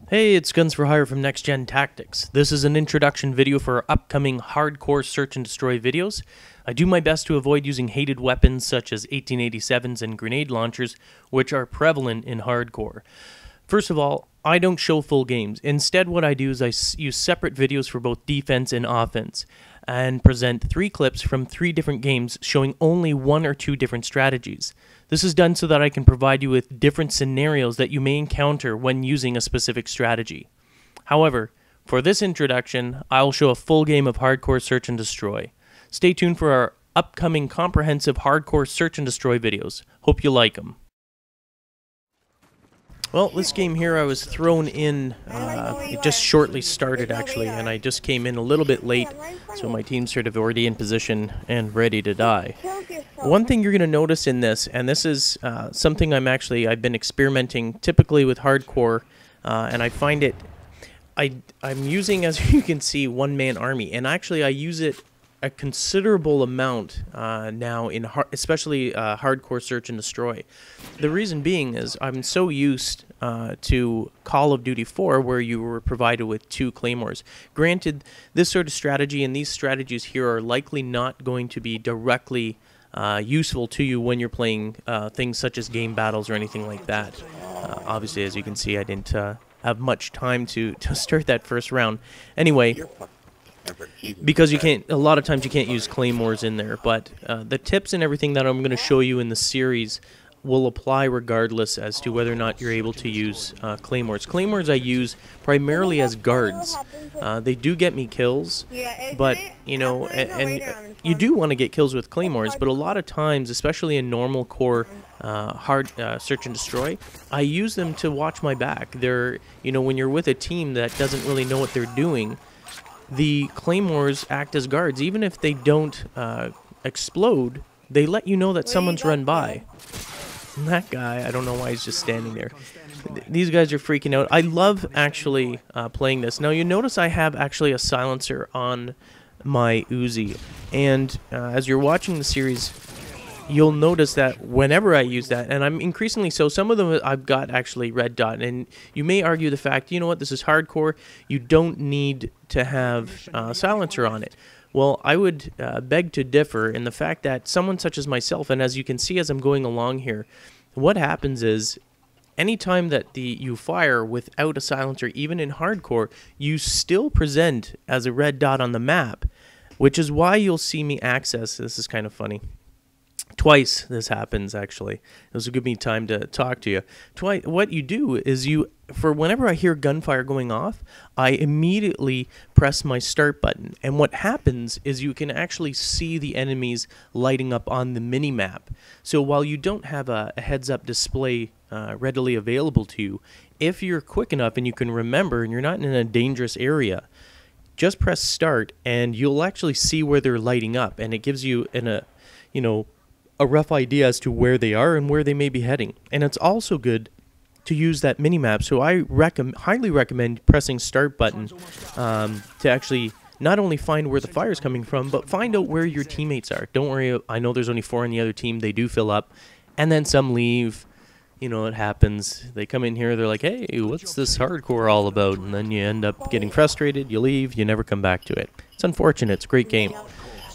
Hey, it's Guns for Hire from NextGenTactics. This is an introduction video for our upcoming hardcore search and destroy videos. I do my best to avoid using hated weapons such as 1887s and grenade launchers, which are prevalent in hardcore. First of all, I don't show full games. Instead, what I do is I use separate videos for both defense and offense, and present 3 clips from 3 different games showing only 1 or 2 different strategies. This is done so that I can provide you with different scenarios that you may encounter when using a specific strategy. However, for this introduction, I'll show a full game of hardcore search and destroy. Stay tuned for our upcoming comprehensive hardcore search and destroy videos. Hope you like them. Well, this game here I was thrown in, it just shortly started actually, and I just came in a little bit late, so my team's sort of already in position and ready to die. One thing you're going to notice in this, and this is something I've been experimenting typically with hardcore, and I find it, I'm using, as you can see, one-man army, and actually I use it a considerable amount now in especially hardcore search and destroy. The reason being is I'm so used to Call of Duty 4 where you were provided with 2 claymores. Granted, this sort of strategy and these strategies here are likely not going to be directly useful to you when you're playing things such as game battles or anything like that. Obviously, as you can see, I didn't have much time to start that first round. Anyway, because you can't, a lot of times you can't use claymores in there, but the tips and everything that I'm going to show you in the series will apply regardless as to whether or not you're able to use claymores. Claymores I use primarily as guards. They do get me kills, but you know, and you do want to get kills with claymores, but a lot of times, especially in normal core hard search and destroy, I use them to watch my back. They're, you know, when you're with a team that doesn't really know what they're doing, the claymores act as guards. Even if they don't explode, they let you know that someone's run by. And that guy, I don't know why he's just standing there. These guys are freaking out. I love actually playing this. Now you notice I have actually a silencer on my Uzi, and as you're watching the series, you'll notice that whenever I use that, and I'm increasingly so, some of them I've got actually red dot, and you may argue the fact, you know what, this is hardcore, you don't need to have silencer on it. Well, I would beg to differ in the fact that someone such as myself, and as you can see as I'm going along here, what happens is anytime that you fire without a silencer, even in hardcore, you still present as a red dot on the map, which is why you'll see me access, this is kind of funny, twice this happens actually. This will give me time to talk to you. What you do is for whenever I hear gunfire going off, I immediately press my start button. And what happens is you can actually see the enemies lighting up on the mini-map. So while you don't have a heads-up display readily available to you, if you're quick enough and you can remember and you're not in a dangerous area, just press start and you'll actually see where they're lighting up. And it gives you a rough idea as to where they are and where they may be heading. And it's also good to use that mini-map, so I highly recommend pressing start button to actually not only find where the fire is coming from, but find out where your teammates are. Don't worry, I know there's only 4 on the other team, they do fill up, and then some leave. You know, it happens. They come in here, they're like, hey, what's this hardcore all about? And then you end up getting frustrated, you leave, you never come back to it. It's unfortunate, it's a great game.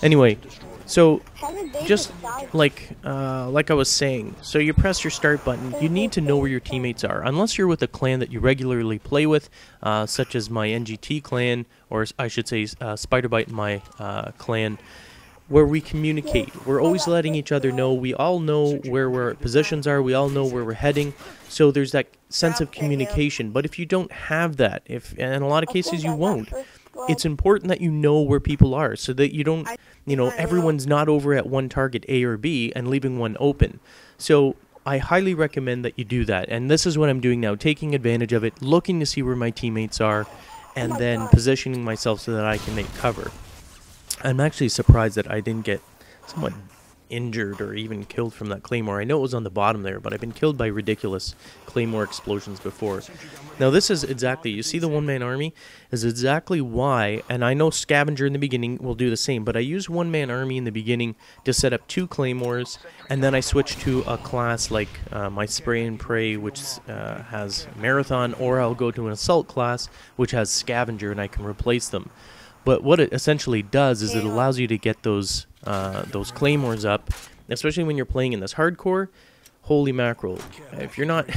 Anyway, so just like I was saying, so you press your start button, you need to know where your teammates are. Unless you're with a clan that you regularly play with, such as my NGT clan, or I should say Spiderbite and my clan, where we communicate. We're always letting each other know. We all know where our positions are. We all know where we're heading. So there's that sense of communication. But if you don't have that, and in a lot of cases you won't, it's important that you know where people are so that you don't, everyone's not over at one target A or B and leaving one open. So I highly recommend that you do that. And this is what I'm doing now, taking advantage of it, looking to see where my teammates are, and then positioning myself so that I can make cover. I'm actually surprised that I didn't get somewhat injured or even killed from that claymore. I know it was on the bottom there, but I've been killed by ridiculous claymore explosions before. Now this is exactly, you see the one-man army is exactly why, and I know scavenger in the beginning will do the same, but I use one-man army in the beginning to set up 2 claymores, and then I switch to a class like my spray and pray, which has marathon, or I'll go to an assault class which has scavenger and I can replace them. But what it essentially does is it allows you to get those claymores up, especially when you're playing in this hardcore. Holy mackerel. If you're not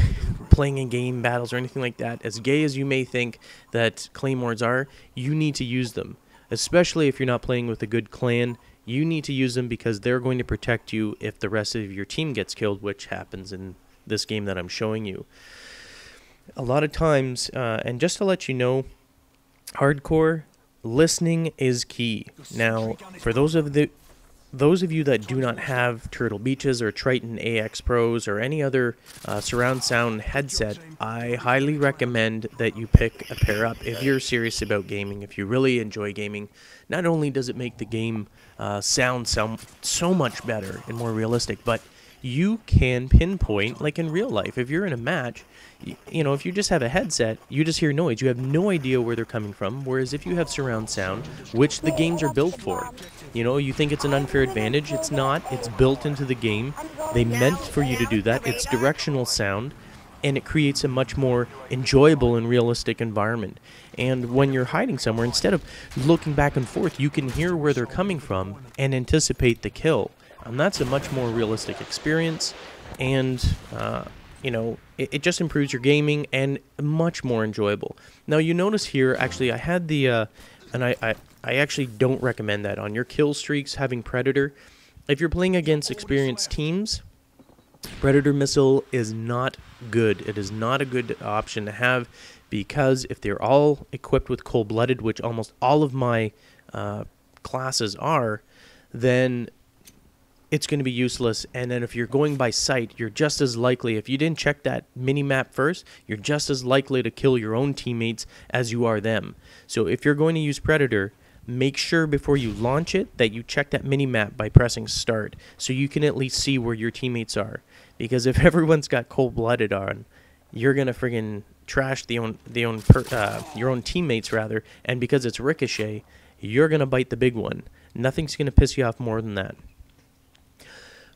playing in game battles or anything like that, as gay as you may think that claymores are, you need to use them. Especially if you're not playing with a good clan, you need to use them because they're going to protect you if the rest of your team gets killed, which happens in this game that I'm showing you. A lot of times, and just to let you know, hardcore, listening is key. Now, for those of you that do not have Turtle Beaches or Triton AX Pros or any other surround sound headset, I highly recommend that you pick a pair up if you're serious about gaming, if you really enjoy gaming. Not only does it make the game sound so much better and more realistic, but you can pinpoint, like in real life, if you're in a match, you know, if you just have a headset, you just hear noise. You have no idea where they're coming from, whereas if you have surround sound, which the games are built for, you know, you think it's an unfair advantage. It's not. It's built into the game. They meant for you to do that. It's directional sound, and it creates a much more enjoyable and realistic environment. And when you're hiding somewhere, instead of looking back and forth, you can hear where they're coming from and anticipate the kill. And that's a much more realistic experience, and you know, it just improves your gaming and much more enjoyable. Now you notice here, actually, I had the, and I actually don't recommend that on your kill streaks having Predator. If you're playing against experienced teams, Predator missile is not good. It is not a good option to have, because if they're all equipped with cold-blooded, which almost all of my classes are, then it's going to be useless. And then if you're going by sight, you're just as likely, if you didn't check that mini-map first, you're just as likely to kill your own teammates as you are them. So if you're going to use Predator, make sure before you launch it that you check that mini-map by pressing start, so you can at least see where your teammates are. Because if everyone's got cold-blooded on, you're going to friggin' trash your own teammates, rather, and because it's Ricochet, you're going to bite the big one. Nothing's going to piss you off more than that.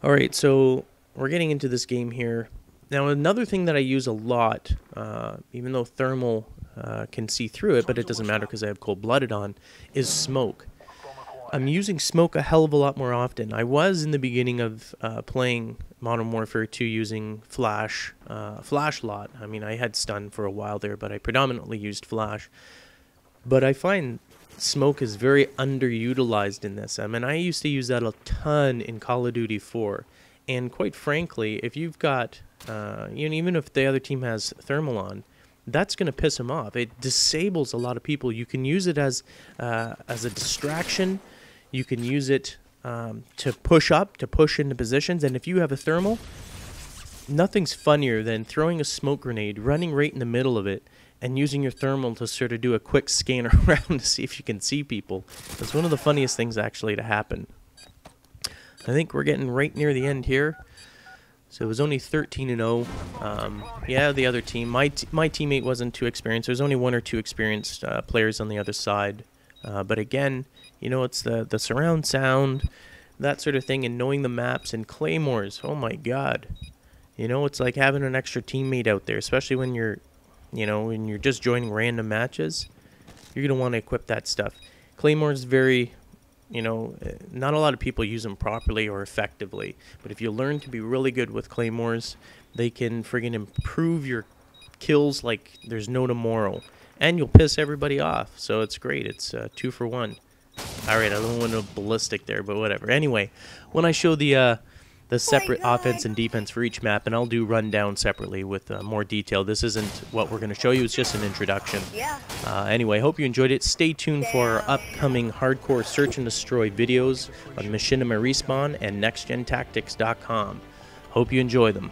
Alright, so we're getting into this game here. Now, another thing that I use a lot, even though thermal can see through it, but it doesn't matter because I have cold-blooded on, is smoke. I'm using smoke a hell of a lot more often. I was in the beginning of playing Modern Warfare 2 using flash lot. I mean, I had stun for a while there, but I predominantly used flash. But I find smoke is very underutilized in this. I mean, I used to use that a ton in Call of Duty 4. And quite frankly, if you've got, even if the other team has thermal on, that's going to piss them off. It disables a lot of people. You can use it as a distraction. You can use it to push into positions. And if you have a thermal, nothing's funnier than throwing a smoke grenade, running right in the middle of it, and using your thermal to sort of do a quick scan around to see if you can see people. It's one of the funniest things actually to happen. I think we're getting right near the end here. So it was only 13-0. Yeah, the other team. My teammate wasn't too experienced. There's only 1 or 2 experienced players on the other side. But again, you know, it's the surround sound, that sort of thing, and knowing the maps and claymores. Oh my god. You know, it's like having an extra teammate out there, especially when you're, when you're just joining random matches. You're going to want to equip that stuff. Claymore's very, not a lot of people use them properly or effectively. But if you learn to be really good with claymores, they can friggin' improve your kills like there's no tomorrow. And you'll piss everybody off. So it's great. It's 2 for 1. Alright, I don't want to ballistic there, but whatever. Anyway, when I show the separate offense and defense for each map, and I'll do rundown separately with more detail. This isn't what we're going to show you, it's just an introduction. Anyway, hope you enjoyed it. Stay tuned for our upcoming hardcore search and destroy videos on Machinima Respawn and NextGenTactics.com. Hope you enjoy them.